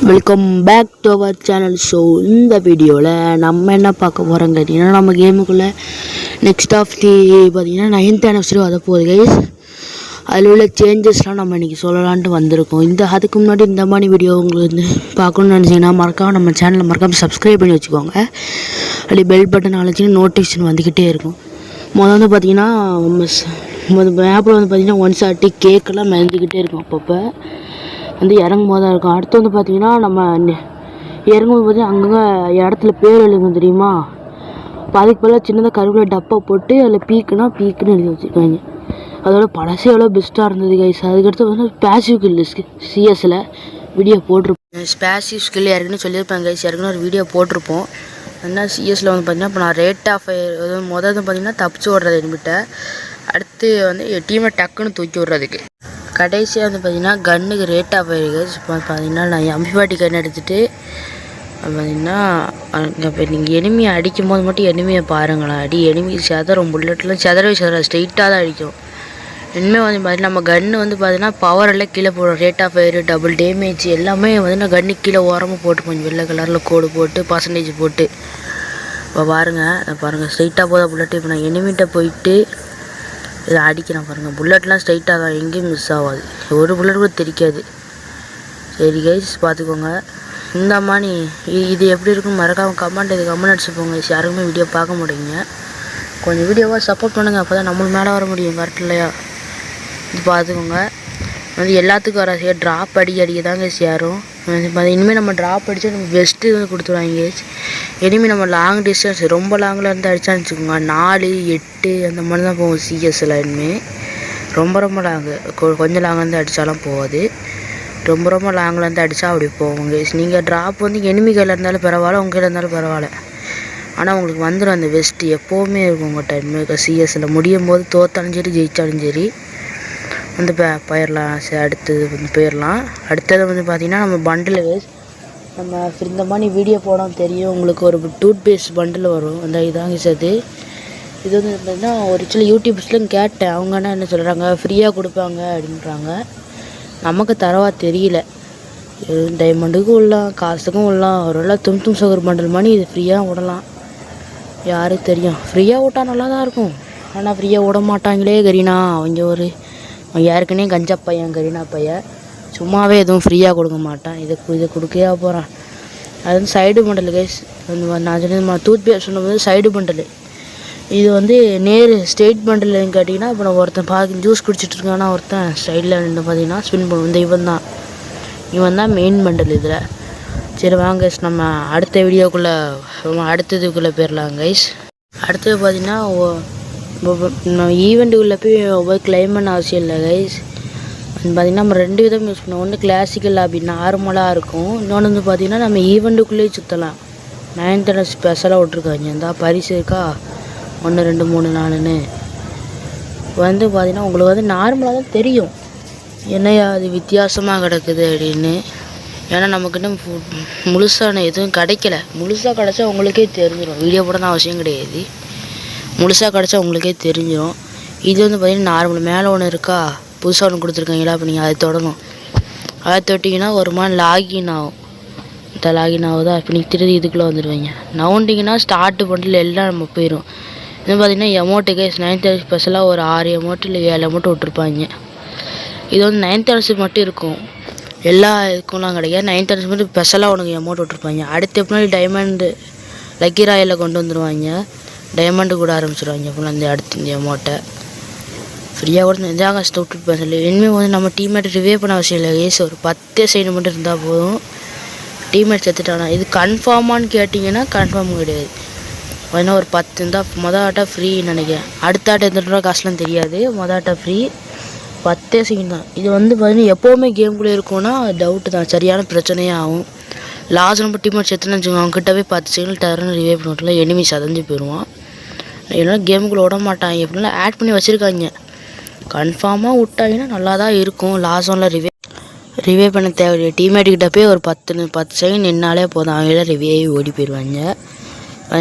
Welcome back to our channel. So இந்த வீடியோவில் நம்ம என்ன பார்க்க போகிறோம் கேட்டிங்கன்னா, நம்ம கேமுக்குள்ளே நெக்ஸ்ட் ஆஃப் தி பார்த்திங்கன்னா 9th anniversary வர போகுது கைஸ். அதில் உள்ள சேஞ்சஸ்லாம் நம்ம இன்றைக்கி சொல்லலான்ட்டு வந்திருக்கோம். அதுக்கு முன்னாடி இந்த மாதிரி வீடியோ உங்களுக்கு பார்க்கணுன்னு நினச்சிங்கன்னா மறக்காம நம்ம சேனலை மறக்காமல் சப்ஸ்கிரைப் பண்ணி வச்சுக்கோங்க. அப்படி பெல் பட்டன் அழைச்சின்னு நோட்டிஃபிகேஷன் வந்துக்கிட்டே இருக்கும். முதல்ல பார்த்திங்கன்னா மேப்பில் பார்த்திங்கன்னா 130 கேக்கெல்லாம் மிதந்துக்கிட்டே இருக்கும். அப்பப்போ இறங்கும் போது தான் இருக்கும். அடுத்து பார்த்திங்கன்னா நம்ம இறங்கும்போது பார்த்திங்கன்னா அங்கங்கே இடத்துல பேர் எழுதுங்க தெரியுமா. அதுக்கு பதிலாக சின்னதாக கருவேல டப்பா போட்டு அதில் பீக்குன்னு எழுதி வச்சுருக்காங்க. அதோட பழசே எவ்வளோ பெஸ்ட்டாக இருந்தது கைஸ். அதுக்கடுத்து பேசிவ் ஸ்கில் சிஎஸ்சில் வீடியோ போட்டிருப்போம். பேசிவ் ஸ்கில் யாருக்குன்னு சொல்லியிருப்பேன் கைஸ். யாருக்குன்னு ஒரு வீடியோ போட்டிருப்போம். என்ன சிஎஸ்சில் பார்த்திங்கன்னா இப்போ நான் ரேட் ஆஃப் முதல் பார்த்திங்கன்னா தப்பிச்சு ஓடுறது என்கிட்ட. அடுத்து டீமை டக்குன்னு தூக்கி விட்றதுக்கு. கடைசியாக பார்த்திங்கன்னா கன்னுக்கு ரேட் ஆஃப் ஆகிருக்கு. இப்போ பார்த்திங்கன்னா நான் M40 கன் எடுத்துகிட்டு பார்த்திங்கன்னா இப்போ நீங்கள் எனிமியை அடிக்கும் போது மட்டும் எனிமியை பாருங்களேன். எனிமி செதறும், புல்லெட்லாம் செதற ஸ்ட்ரெயிட்டாக தான் அடிக்கும். இனிமேல் பார்த்திங்கன்னா நம்ம கன்று பார்த்திங்கன்னா பவர் எல்லாம் கீழே போடும். Rate of fire, double damage எல்லாமே நான் கன்னுக்கு கீழே ஓரமாக போட்டு கொஞ்சம் வெள்ளை கலரில் கோடு போட்டு பர்சன்டேஜ் போட்டு இப்போ பாருங்கள் ஸ்ட்ரெயிட்டாக போதா புல்லெட்டு. இப்போ நான் எனிமிகிட்ட போயிட்டு இதை அடிக்கிறேன் பாருங்கள். புல்லட்லாம் ஸ்ட்ரைட்டாக தான், எங்கேயும் மிஸ் ஆகாது. ஒரு புல்லட் கூட தெரிக்காது. சரி கைஸ் பார்த்துக்கோங்க. இந்த மாதிரி இது எப்படி இருக்குன்னு மறக்காமல் கமெண்ட் அடிச்சுப்போங்க. யாருக்குமே வீடியோ பார்க்க முடியுங்க. கொஞ்சம் வீடியோவாக சப்போர்ட் பண்ணுங்கள். அப்போ தான் நம்மளுக்கு மேலே வர முடியும். கரெக்ட் இல்லையா? இது பார்த்துக்கோங்க. எல்லாத்துக்கும் வர ட்ராப் அடிக்க தாங்க சேரும். இனிமேல் நம்ம ட்ராப் அடித்தா நம்ம பெஸ்ட்டு கொடுத்துருவாங்க. இனிமேல் நம்ம லாங் டிஸ்டன்ஸ் ரொம்ப லாங்கில் இருந்து அடித்தான்னு வச்சுக்கோங்க. 4, 8 அந்த மாதிரி தான் போகும் சிஎஸ்சில். இனிமேல் ரொம்ப லாங்கு கொஞ்சம் லாங்லேருந்து அடித்தாலும் போகாது. ரொம்ப லாங்லேருந்து அடித்தா அப்படி போவோங்க. நீங்கள் ட்ராப் எனிமி கையில் இருந்தாலும் பரவாயில்ல, உங்கள் கையில் இருந்தாலும் பரவாயில்ல. ஆனால் உங்களுக்கு வந்துடும் அந்த வெஸ்ட்டு எப்போவுமே இருக்கும் உங்கள் டைம். சிஎஸ்சில் முடியும் போது தோத்தாலும் சரி ஜெயித்தாலும் சரி போயிடலாம். அடுத்தது போயிடலாம். அடுத்தது பார்த்திங்கன்னா நம்ம பண்டில் நம்ம இந்த மாதிரி வீடியோ போனால் தெரியும் உங்களுக்கு. ஒரு டூத் பேஸ்ட் பண்டில் வரும். இதாங்க அது. இது பார்த்திங்கன்னா ஒரு சில யூடியூப்ஸ்லாம் கேட்டேன். அவங்க என்ன சொல்கிறாங்க, ஃப்ரீயாக கொடுப்பாங்க அப்படின்றாங்க. நமக்கு தரவா தெரியல. டைமண்டுக்கும் விடலாம், காசுக்கும் விடலாம். ஒரு தும் சகர் பண்டில் மாதிரி இது ஃப்ரீயாக விடலாம். யாருக்கு தெரியும். ஃப்ரீயாக விட்டால் நல்லா தான் இருக்கும். ஆனால் ஃப்ரீயாக விட மாட்டாங்களே கரீனா. அவங்க ஏற்கனவே கஞ்சா பையன் கரீனா பையன். சும்மாவே எதுவும் ஃப்ரீயாக கொடுக்க மாட்டான். இதை கொடுக்கவே போகிறான். அது சைடு பண்டல் கைஸ். நான் சொன்னது டூத் பேஸ்ட் சொன்னபோது சைடு பண்டல். இது ஸ்டேட் பண்டல்னு கேட்டிங்கன்னா இப்போ நான் ஒருத்தன் ஜூஸ் குடிச்சிட்ருக்கானா ஒருத்தன் சைடில் நின்று பார்த்திங்கன்னா ஸ்பின் பண்ணுவோம். இவன் தான் மெயின் பண்டல் இதில். சரி வாங்க கைஸ், நம்ம அடுத்த வீடியோக்குள்ளே அடுத்ததுக்குள்ளே போயிடலாம் கைஸ். அடுத்தது பார்த்திங்கன்னா நம்ம ஈவெண்ட்டுக்குள்ளே போய் கிளைம் பண்ண அவசியம் இல்லை கைஸ். பார்த்திங்கன்னா நம்ம 2 விதம் யூஸ் பண்ணுவோம். ஒன்று கிளாசிக்கல் அப்படி நார்மலாக இருக்கும். இன்னொன்று பார்த்திங்கன்னா நம்ம ஈவெண்ட்டுக்குள்ளேயே சுற்றலாம். 9th anniversary ஸ்பெஷலாக விட்ருக்காங்க. இந்த பரிசு இருக்கா 1 2 3 4ன்னு பார்த்திங்கன்னா உங்களுக்கு நார்மலாக தான் தெரியும். என்னையா அது வித்தியாசமாக கிடக்குது அப்படின்னு. ஏன்னா நமக்கு இன்னும் முழுசான எதுவும் கிடைக்கல. முழுசாக கிடச்சா உங்களுக்கே தெரிஞ்சிடும். வீடியோ போட தான் அவசியம் கிடையாது. முழுசாக கிடச்சா உங்களுக்கே தெரிஞ்சிடும். இது பார்த்திங்கன்னா நார்மல் மேலே ஒன்று இருக்கா, புதுசாக ஒன்று கொடுத்துருக்காங்களா. இப்போ நீங்கள் அதை தொடணும். அதை தொட்டிங்கன்னா ஒரு மாதிரி லாகின் ஆகும். இந்த லாகின் ஆகுதா, இப்போ நீங்கள் திருதி இதுக்குள்ளே வந்துடுவீங்க. நவுண்டிங்கன்னா ஸ்டார்ட் பண்டில் எல்லாம் நம்ம போயிடும். இது பார்த்திங்கன்னா எமௌண்ட்டுக்கு 9th anniversary ஸ்பெஷலாக ஒரு 6 எமௌண்ட் இல்லை 7 எமௌண்ட் விட்ருப்பாங்க. இது 9th anniversary மட்டும் இருக்கும். எல்லா இதுக்கும்லாம் கிடையாது. 9th anniversary மட்டும் ஸ்பெஷலாக உனக்கு எமௌண்ட் விட்ருப்பாங்க. அடுத்து எப்படி டைமண்டு லக்கி ராயில் கொண்டு வந்துடுவாங்க. டைமண்டு கூட ஆரம்பிச்சிடுவாங்க. அப்புறம் அடுத்து இந்த அமௌண்ட்டை ஃப்ரீயாக கூட இதாக கஷ்டம் விட்டுருப்பேன் சொல்லி. இனிமேல் நம்ம டீம்மேட் ரிவே பண்ண அவசியம் இல்லை. ஒரு 10 சைடு மட்டும் இருந்தால் போதும். டீம்மேட் செத்துட்டானா இது கன்ஃபார்மானு கேட்டிங்கன்னா கன்ஃபார்ம் கிடையாது. ஒரு 10 இருந்தால் மொதல் ஆட்டா ஃப்ரீ நினைக்கிறேன். அடுத்த ஆட்டை எந்த ரூபா காசுலாம் தெரியாது. மொதல் ஆட்டா ஃப்ரீ 10 செகண்ட் தான். இது பார்த்திங்கன்னா எப்போவுமே கேம்குள்ளே இருக்கும்னா டவுட்டு தான். சரியான பிரச்சனையே ஆகும். லாஸ்ட் நம்ம டீம்மேட் செத்துன்னு வச்சுக்கோங்க. அவங்ககிட்டவே 10 செகண்ட் டர்னு ரிவே பண்ணிவிட்டுல எனிமி சதஞ்சு போயிடுவான். இல்லைனா கேமுக்குள்ளே விட மாட்டாங்க. எப்படின்னா ஆட் பண்ணி வச்சுருக்காங்க. கன்ஃபார்மாக விட்டாங்கன்னா நல்லா தான் இருக்கும். லாஸ்ட் ஒன்றில் ரிவே பண்ண தேவையில்லை. டீம்மேட்டுக்கிட்ட போய் ஒரு 10 செகண்ட் நின்னாலே போதும். அவங்கள ரிவே ஓடி போயிடுவாங்க.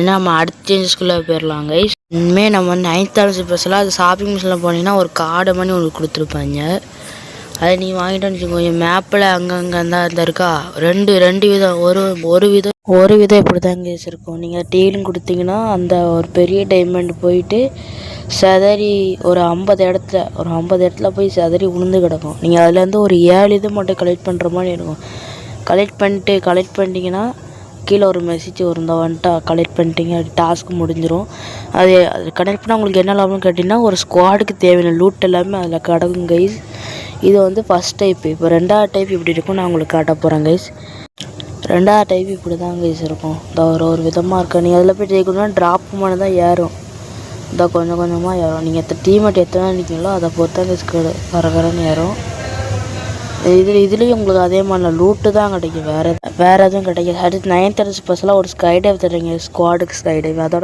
நம்ம அடுத்த சேஞ்சஸ்குள்ளே போயிடலாங்க. இனிமேல் நம்ம 9th anniversary ஸ்பெஷலாக அது ஷாப்பிங் மிஷினில் போனீங்கன்னா ஒரு கார்டு மாதிரி ஒன்று கொடுத்துருப்பாங்க. அதை நீங்கள் வாங்கிட்டோன்னு வச்சுக்கோங்க, மேப்பில் அங்கங்கே தான் இருக்கா ரெண்டு விதம். ஒரு விதம் இப்படி தான் கேஸ் இருக்கும். நீங்கள் டீலும் கொடுத்தீங்கன்னா அந்த ஒரு பெரிய டைமண்ட் போயிட்டு செதறி ஒரு 50 இடத்துல போய் செதறி உளுந்து கிடக்கும். நீங்கள் அதுலேருந்து ஒரு 7 இது மட்டும் கலெக்ட் பண்ணுற மாதிரி இருக்கும். கலெக்ட் பண்ணிட்டீங்கன்னா கீழே ஒரு மெசேஜ் வரும், வந்துட்டா கலெக்ட் பண்ணிட்டீங்க, டாஸ்க் முடிஞ்சிடும். அது கனெக்ட் பண்ணால் உங்களுக்கு என்ன லாபம்னு கேட்டிங்கன்னா, ஒரு ஸ்குவாடுக்கு தேவையான லூட் எல்லாமே அதில் கிடக்கும் கைஸ். இது வந்து ஃபஸ்ட் டைப். இப்போ 2வது டைப் இப்படி இருக்கும், நான் உங்களுக்கு காட்ட போகிறேன் கைஸ். 2வது டைப் இப்படி தான் கைஸ் இருக்கும். இந்த ஒரு விதமாக இருக்கும். நீங்கள் அதில் போய் ஜெயிக்கணும்னா ட்ராப் பண்ணி தான் ஏறும். இந்த கொஞ்சம் கொஞ்சமாக ஏறும். நீங்கள் டீமேட் எத்தனை நிற்கிறீங்களோ அதை பொறுத்தா கைஸ் கரகரன்னு ஏறும். இதுலேயும் உங்களுக்கு அதே மாதிரி லூட்டு தான் கிடைக்கும், வேறு எதுவும் கிடைக்காது. அடுத்து 9th ஸ்பெஷலாக ஒரு ஸ்கை டைவ் தர்றீங்க, ஸ்குவாடுக்கு ஸ்கை டைவ். அதோட